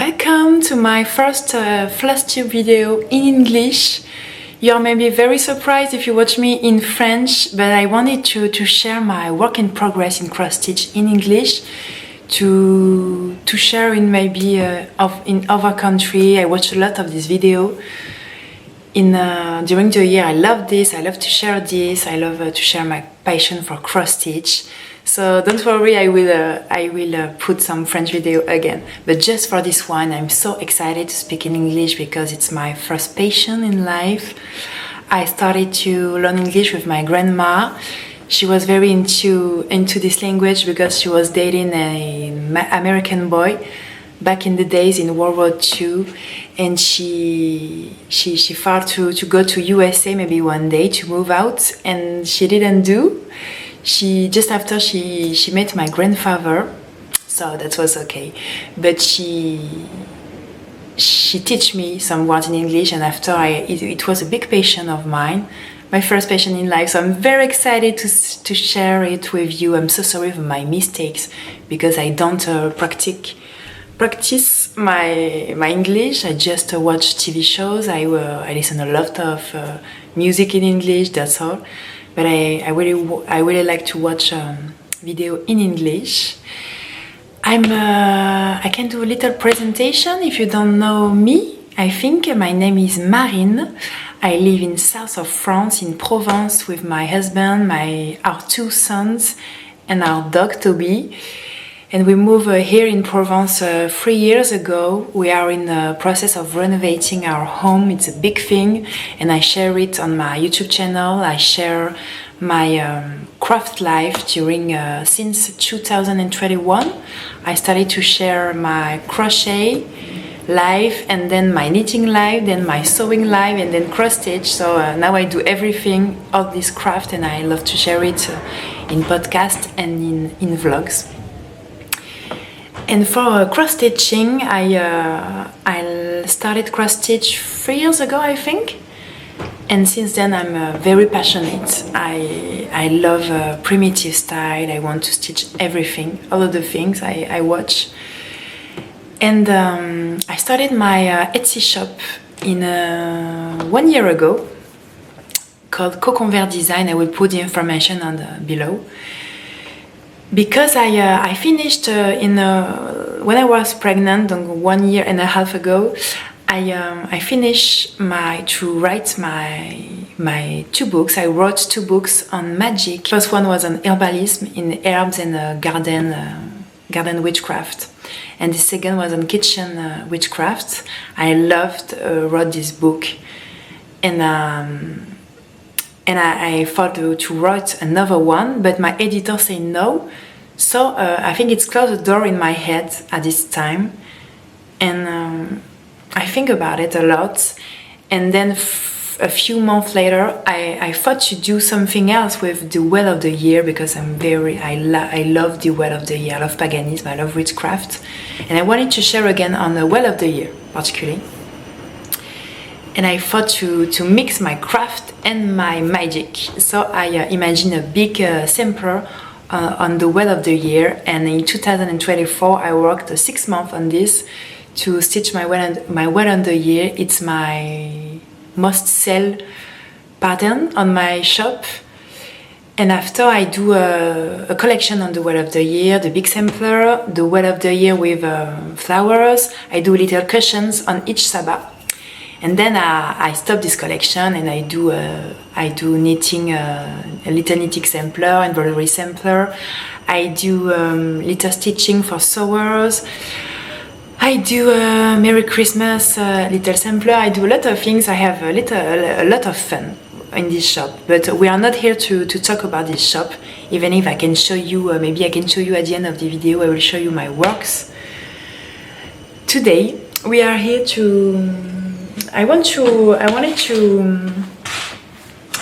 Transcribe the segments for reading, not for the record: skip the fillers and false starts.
Welcome to my first flosstube video in English. You're maybe very surprised if you watch me in French, but I wanted to share my work in progress in cross stitch in English, to share in maybe in other country. I watch a lot of this video during the year. I love this. I love to share this. I love to share my passion for cross stitch. So don't worry, I will put some French video again. But just for this one, I'm so excited to speak in English because it's my first passion in life. I started to learn English with my grandma. She was very into this language because she was dating an American boy back in the days in World War II, and she thought to go to USA maybe one day to move out, and she didn't do. Just after she met my grandfather, so that was okay. But she teach me some words in English, and after it was a big passion of mine, my first passion in life. So I'm very excited to share it with you. I'm so sorry for my mistakes because I don't practice my English. I just watch TV shows. I listen a lot of music in English. That's all. But I really like to watch video in English. I can do a little presentation if you don't know me. I think my name is Marine. I live in south of France, in Provence, with my husband, our two sons, and our dog Toby. And we moved here in Provence 3 years ago. We are in the process of renovating our home. It's a big thing, and I share it on my YouTube channel. I share my craft life since 2021. I started to share my crochet life, and then my knitting life, then my sewing life, and then cross stitch. So now I do everything of this craft, and I love to share it in podcast and in vlogs. And for cross stitching, I started cross stitch 3 years ago, I think. And since then, I'm very passionate. I love primitive style. I want to stitch everything, all of the things I watch. And I started my Etsy shop 1 year ago, called Coconvert Design. I will put the information below. Because I finished when I was pregnant, 1 year and a half ago, I finished to write my 2 books. I wrote 2 books on magic. First one was on herbalism, in herbs and garden witchcraft, and the second was on kitchen witchcraft. I wrote this book, and I thought to write another one, but my editor said no. So I think it's closed the door in my head at this time, and I think about it a lot. And then a few months later, I thought to do something else with the Well of the Year, because I love the Well of the Year. I love paganism, I love witchcraft, and I wanted to share again on the Well of the Year particularly. And I thought to mix my craft and my magic. So I imagined a big sampler on the Well of the Year. And in 2024, I worked 6 months on this to stitch my Well of the Year. It's my most sell pattern on my shop. And after, I do a collection on the Well of the Year, the big sampler, the Well of the Year with flowers. I do little cushions on each sabbat. And then I stop this collection, and I do knitting, a little knitting sampler, embroidery sampler. I do little stitching for sewers. I do Merry Christmas little sampler. I do a lot of things. I have a lot of fun in this shop. But we are not here to talk about this shop. Even if I can show you, maybe I can show you at the end of the video. I will show you my works. Today we are here I wanted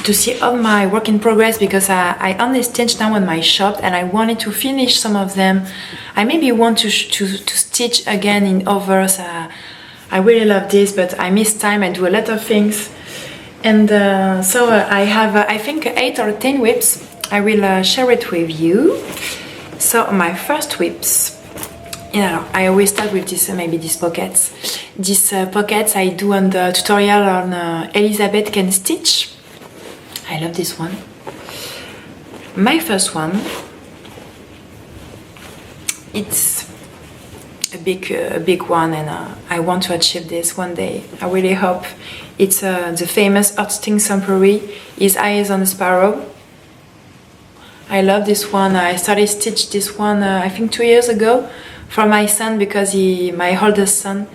to see all my work in progress, because I only stitch now on my shop, and I wanted to finish some of them. I maybe want to stitch again in others. I really love this, but I miss time. I do a lot of things, and so I have I think 8 or 10 whips. I will share it with you. So my first whips Yeah, I always start with this, maybe these pockets. These pockets I do on the tutorial on Elizabeth Can Stitch. I love this one. My first one, it's a big one, and I want to achieve this one day. I really hope. It's the famous Heartstring samplery, His Eyes on a Sparrow. I love this one. I started stitch this one I think 2 years ago for my son, because my oldest son,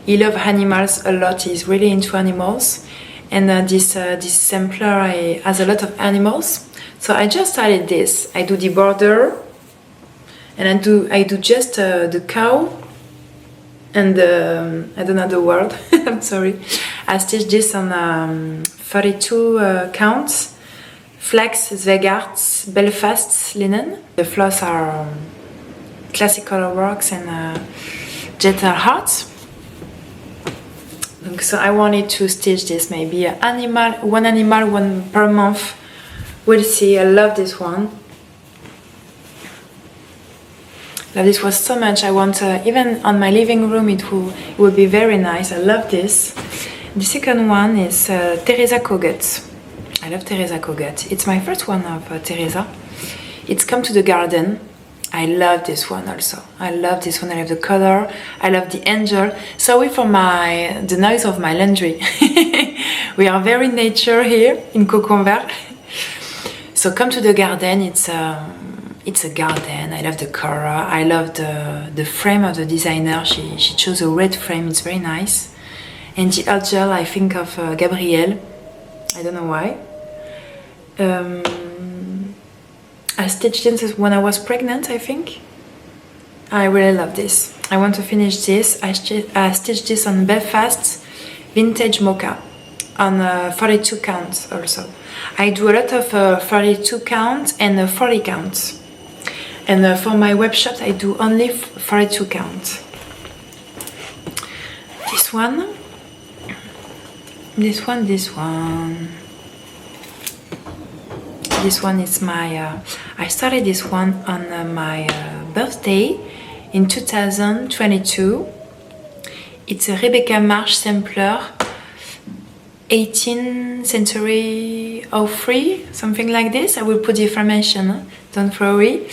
he loves animals a lot. He's really into animals, and this sampler has a lot of animals. So I just started this. I do the border, and I do just the cow and I don't know the word. I'm sorry. I stitched this on 32 counts. Flax, Zweigart, Belfast linen. The floss are classic color works and gentle hearts. So I wanted to stitch this, maybe one animal, one per month. We'll see. I love this one. Love this one so much. I want even on my living room it would be very nice. I love this. The second one is Teresa kogut. I love Teresa kogut. It's my first one of Teresa. It's Come to the Garden. I love this one also. I love this one. I love the color. I love the angel. Sorry for the noise of my laundry. We are very nature here in Coconvert. So Come to the Garden. It's a garden. I love the color. I love the frame of the designer. She chose a red frame. It's very nice. And the angel, I think of Gabrielle. I don't know why. I stitched this when I was pregnant, I think. I really love this. I want to finish this. I stitched this on Belfast Vintage Mocha on 42 counts also. I do a lot of 42 counts and 40 counts. And for my web shop, I do only 42 counts. This one. This one. This one is my... I started this one on my birthday in 2022. It's a Rebecca Marsh sampler, 18th century 03, something like this. I will put the information, don't worry.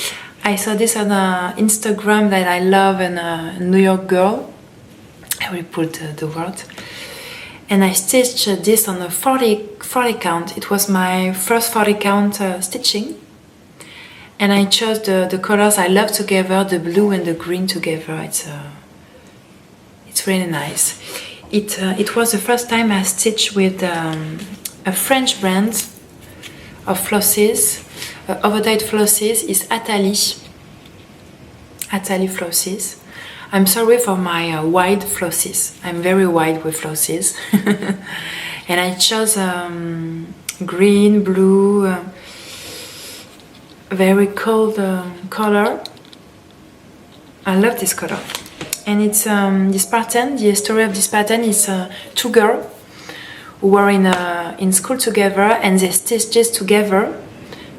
I saw this on Instagram that I love, and a New York girl. I will put the word. And I stitched this on a 40 count. It was my first 40 count stitching. And I chose the colors I love together, the blue and the green together. It's really nice. It was the first time I stitched with a French brand of flosses. Overdyed flosses is Atali flosses. I'm sorry for my wide flosses. I'm very wide with flosses. And I chose green, blue, very cold color. I love this color. And it's this pattern, the story of this pattern is two girls who were in school together, and they stitched this together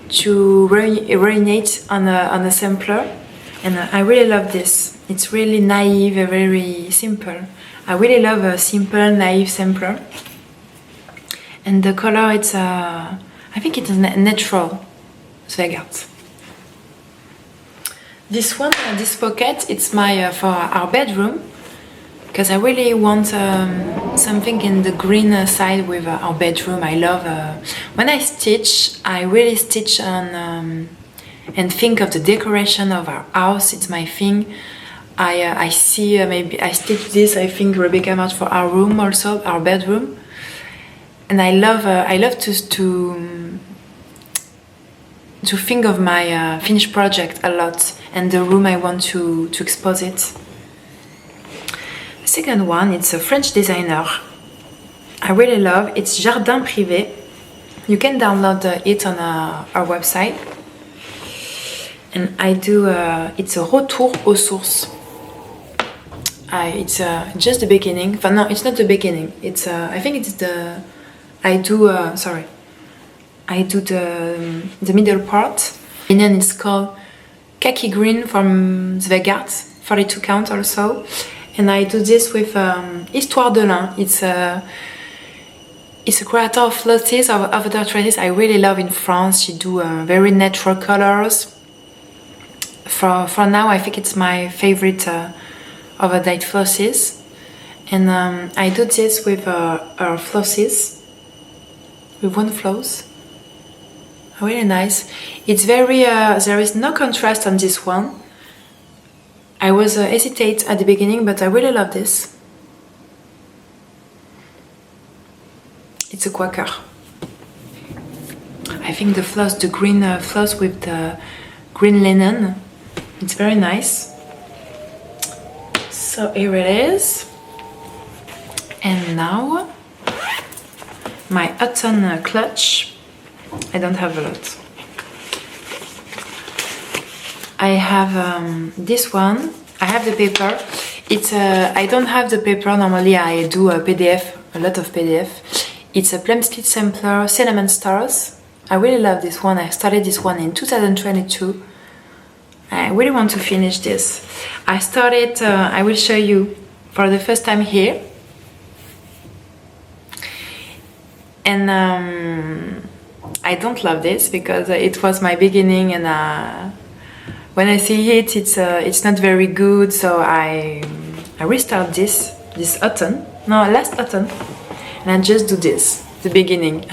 to urinate on a sampler. And I really love this. It's really naive, very simple. I really love a simple, naive sampler. And the color, it's I think it's natural Zweigart. This one, this pocket, it's my for our bedroom, because I really want something in the green side with our bedroom. I love when I stitch. I really stitch on and think of the decoration of our house. It's my thing. I see maybe I stitch this. I think Rebecca Marsh for our room also, our bedroom. And I love to think of my finished project a lot, and the room I want to expose it. The second one, it's a French designer I really love. It's Jardin privé. You can download it on our website. And I do, it's a retour aux sources. It's just the beginning. But no, it's not the beginning. It's I think it's the... I do the middle part. And then it's called Khaki Green from Zweigart. 42 count also. And I do this with Histoire de Lin. It's a creator of flosses, of other traces I really love in France. She do very natural colors. For now, I think it's my favorite overdyed flosses. And I do this with her flosses, with one floss. Really nice. It's very, there is no contrast on this one. I was hesitate at the beginning, but I really love this. It's a quaker. I think the floss, the green floss with the green linen, it's very nice. So here it is. And now my autumn clutch. I don't have a lot. I have this one. I have the paper. It's I don't have the paper. Normally I do a PDF, a lot of PDF. It's a plum split sampler, cinnamon stars. I really love this one. I started this one in 2022. I really want to finish this. I started, I will show you for the first time here. And I don't love this because it was my beginning, and when I see it, it's not very good. So I restart this autumn, no, last autumn, and I just do this, the beginning.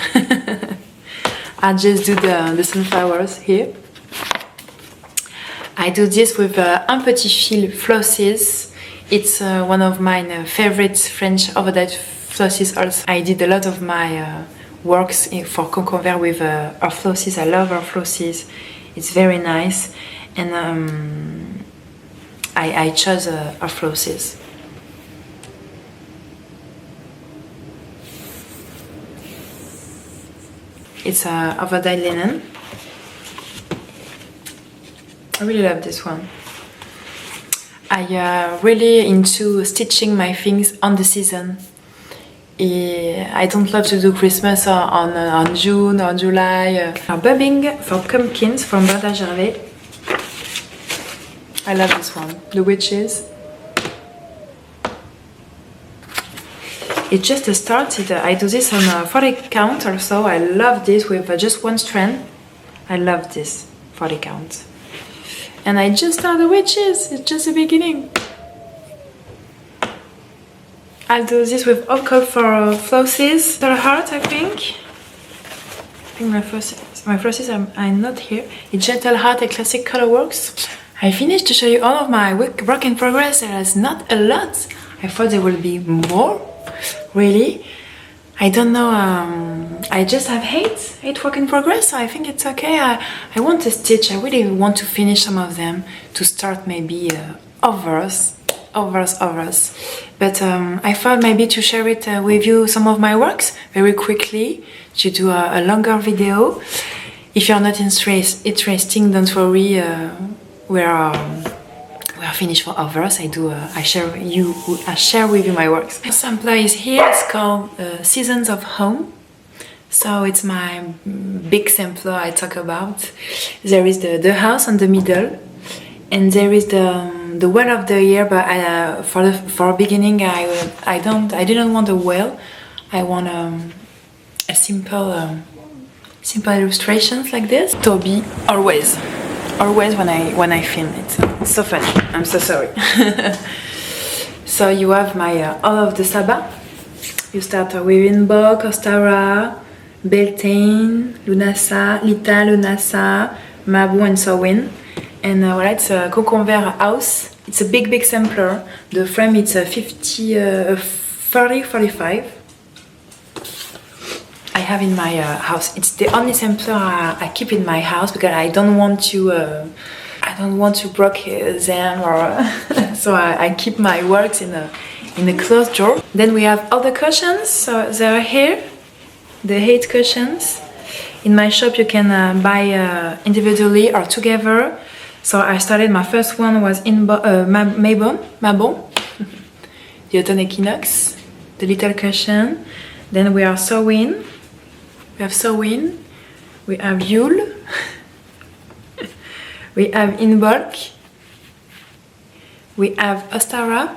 I just do the sunflowers here. I do this with un petit fil flosses. It's one of my favorite French overdyed flosses also. I did a lot of my works for coconvert with our flosses. I love our flosses. It's very nice. And I chose our flosses. It's overdyed linen. I really love this one. I really into stitching my things on the season. I don't love to do Christmas on June or July. Bobbing for pumpkins from Brenda Gervais. I love this one. The witches. It's just a start. I do this on 40 count or so. I love this with just one strand. I love this 40 count. And I just start the witches. It's just the beginning. I'll do this with Alcohol for flosses. They're heart, I think. My flosses are not here. It's Gentle Heart and Classic Colorworks. I finished to show you all of my work in progress. There is not a lot. I thought there will be more. Really. I don't know. I just have eight work in progress, so I think it's okay. I want to stitch. I really want to finish some of them to start maybe others. But I thought maybe to share it with you, some of my works very quickly, to do a longer video. If you're not interesting, don't worry. We are finished for others. I share with you my works. The sampler is here. It's called Seasons of Home. So it's my big sampler I talk about. There is the house on the middle, and there is the well of the year. But for beginning, I didn't want a well. I want a simple illustrations like this. Toby always when I film it. It's so funny. I'm so sorry. So you have my all of the Sabbath. You start with Inbox, Ostara, Beltane, Lunasa, Lita, Lunasa, Mabu, and so on. And voilà, it's a coconvert house. It's a big sampler. The frame it's a 30-45. I have in my house. It's the only sampler I keep in my house because I don't want to break them, or so I keep my works in a closed drawer. Then we have other cushions. So they are here, the 8 cushions. In my shop you can buy individually or together. So I started, my first one was in Mabon, the autumn equinox, the little cushion. Then we are sewing. We have sewing. We have Yule. We have in bulk. We have Ostara,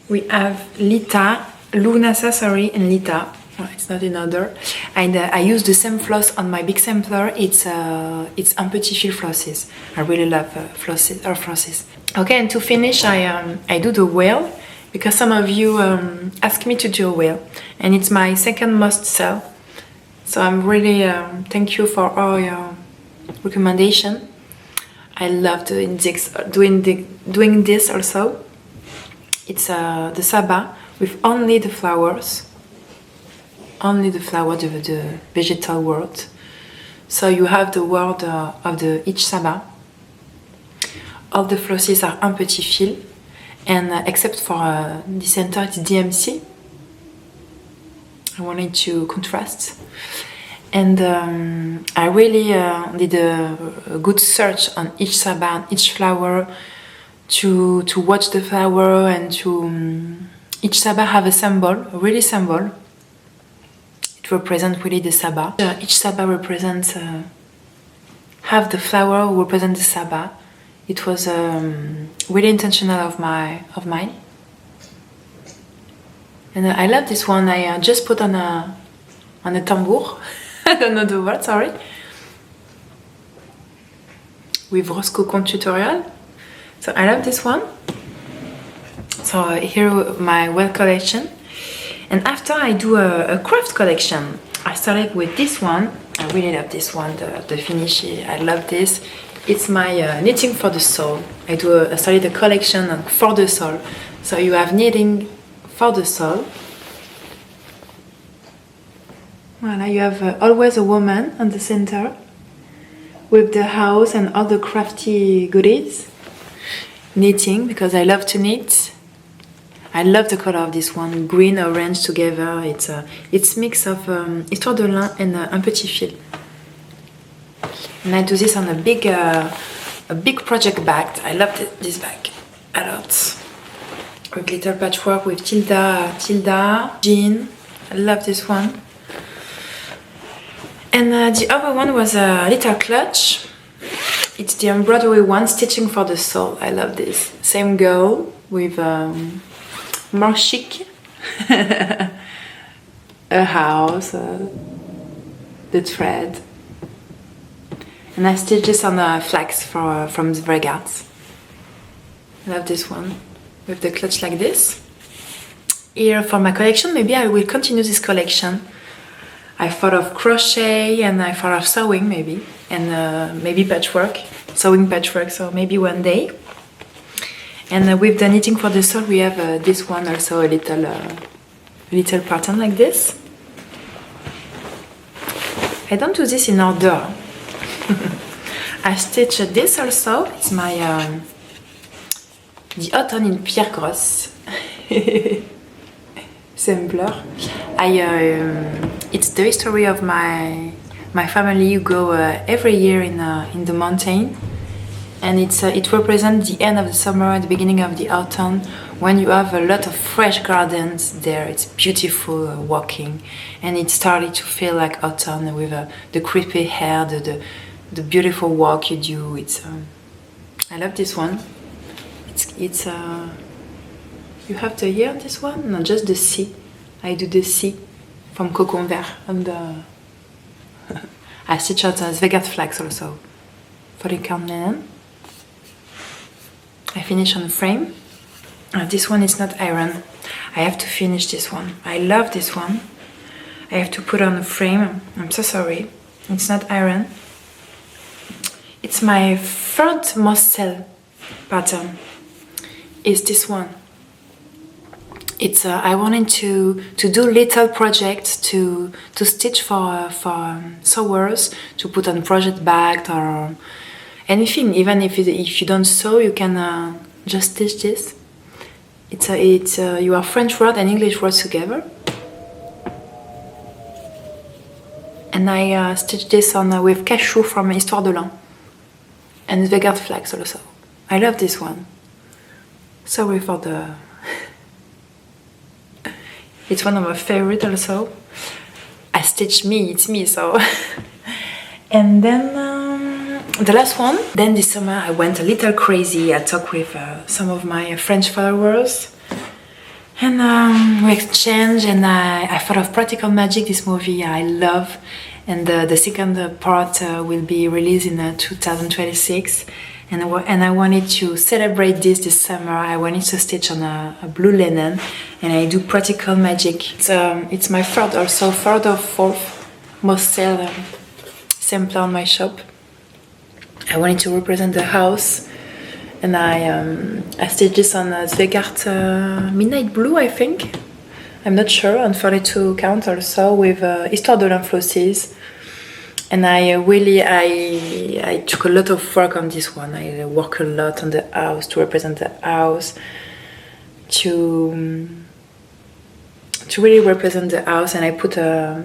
we have Lita, Lunasa, sorry, and Lita. Oh, it's not in order. And I use the same floss on my big sampler. It's un petit fil flosses. I really love flosses. Okay, and to finish, I do the whale because some of you ask me to do a whale, and it's my second must sell. So I'm really thank you for all your recommendation. I love doing this also. It's the Saba with only the flowers. Only the flower of the vegetal world. So you have the world of each Saba. All the flosses are un petit fil, and except for the center, it's DMC. I wanted to contrast, and I really did a good search on each Saba, on each flower, to watch the flower, and to each Saba have a symbol, a really symbol. It represents really the Saba. Each Saba represents half the flower represents the Saba. It was really intentional of mine. And I love this one. I just put on a tambour. I don't know the word, sorry. With Rose Cocon tutorial. So I love this one. So here my well collection. And after I do a craft collection, I started with this one. I really love this one, the finish. I love this. It's my knitting for the soul. I started a collection for the soul. So you have knitting for the soul. Voilà, you have always a woman on the center with the house and all the crafty goodies. Knitting, because I love to knit. I love the color of this one, green, orange together. It's mix of histoire de lin and un petit fil. And I do this on a big project bag. I love this bag a lot. With little patchwork with Tilda, Jean. I love this one. And the other one was a little clutch. It's the embroidery one, Stitching for the Soul. I love this. Same girl with more chic. A house, the thread. And I stitched this on a flax from the Bregarts. I love this one with the clutch like this. Here for my collection, maybe I will continue this collection. I thought of crochet and I thought of sewing maybe, and maybe patchwork, sewing patchwork, so maybe one day. And with the knitting for the soul, we have this one also, a little pattern like this. I don't do this in order. I stitched this also. It's my the autumn in pierre grosse. Sampler. It's the history of my family. You go every year in the mountain, and it represents the end of the summer and the beginning of the autumn, when you have a lot of fresh gardens there. It's beautiful walking, and it started to feel like autumn with the creepy hair, the beautiful walk you do. I love this one. It's you have the year on this one? No, just the C. I do the C from coconvert and I stitch out Svegat flags also for the count linen. I finish on the frame. This one is not iron. I have to finish this one. I love this one. I have to put on the frame. I'm so sorry. It's not iron. It's my third must sell pattern. Is this one. It's I wanted to do little projects to stitch for sewers, to put on project bag or anything. Even if you don't sew, you can just stitch this. It's you are French word and English words together. And I stitched this on with cachou from Histoire de Lin and Vegard flags also. I love this one. Sorry for the. It's one of my favorite also. I stitched me, it's me, so. And then the last one. Then this summer I went a little crazy. I talked with some of my French followers, and we exchanged, and I thought of Practical Magic, this movie I love, and the second part will be released in 2026, and I wanted to celebrate this summer. I wanted to stitch on a blue linen, and I do Practical Magic. It's my third or fourth most sampler on my shop. I wanted to represent the house, and I stitched this on Descartes Midnight Blue, I think. I'm not sure, on 32 count also, with Histoire de l'Inflosses. And I took a lot of work on this one. I work a lot on the house, to represent the house, to really represent the house. And I put a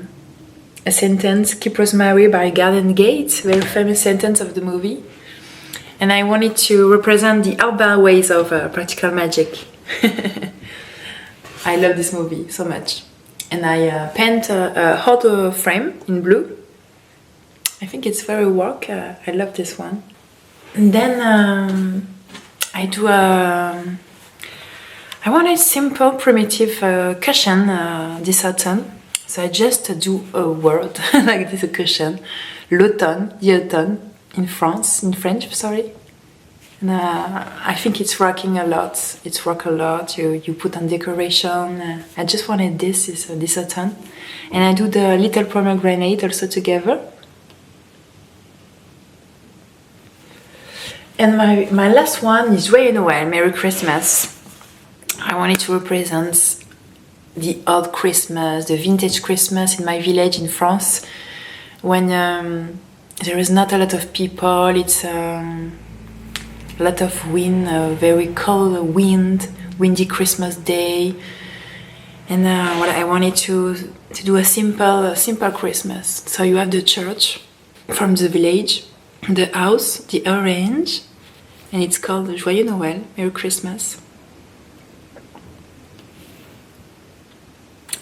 sentence, Keep Rosemary by Garden Gate, very famous sentence of the movie. And I wanted to represent the urban ways of Practical Magic. I love this movie so much. And I paint a hot frame in blue. I think it's very work. I love this one. And then I do I want a simple, primitive cushion this autumn. So I just do a word like this, a cushion. L'automne, the autumn in French, sorry. And I think it's working a lot. It's work a lot. You put on decoration. I just wanted this autumn. And I do the little pomegranate also together. And my last one is Joyeux Noël, Merry Christmas. I wanted to represent the old Christmas, the vintage Christmas in my village in France, when there is not a lot of people. It's a lot of wind, very cold windy Christmas day, and what I wanted to do a simple Christmas. So you have the church from the village, the house, the orange, and it's called Joyeux Noël, Merry Christmas.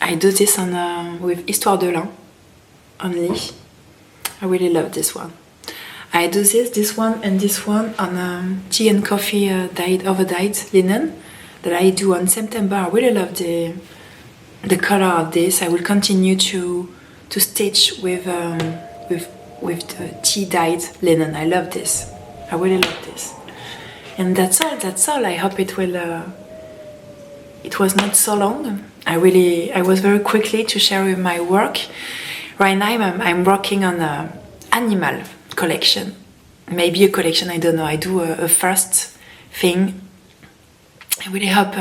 I do this on with Histoire de lin only. I really love this one. I do this one, and this one on tea and coffee over-dyed linen that I do on September. I really love the color of this. I will continue to stitch with the tea dyed linen. I love this. I really love this. And that's all. I hope it will. It was not so long. I was very quickly to share with my work. Right now I'm working on an animal collection. Maybe a collection, I don't know. I do a first thing. I really hope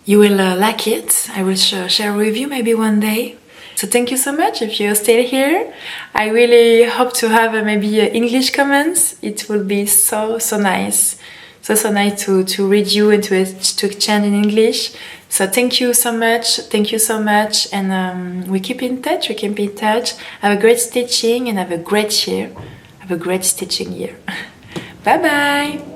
you will like it. I will share with you maybe one day. So thank you so much if you're still here. I really hope to have maybe English comments. It will be so nice. So nice to read you and to exchange in English. So thank you so much, and we keep in touch. Have a great stitching and have a great year. Have a great stitching year. Bye bye.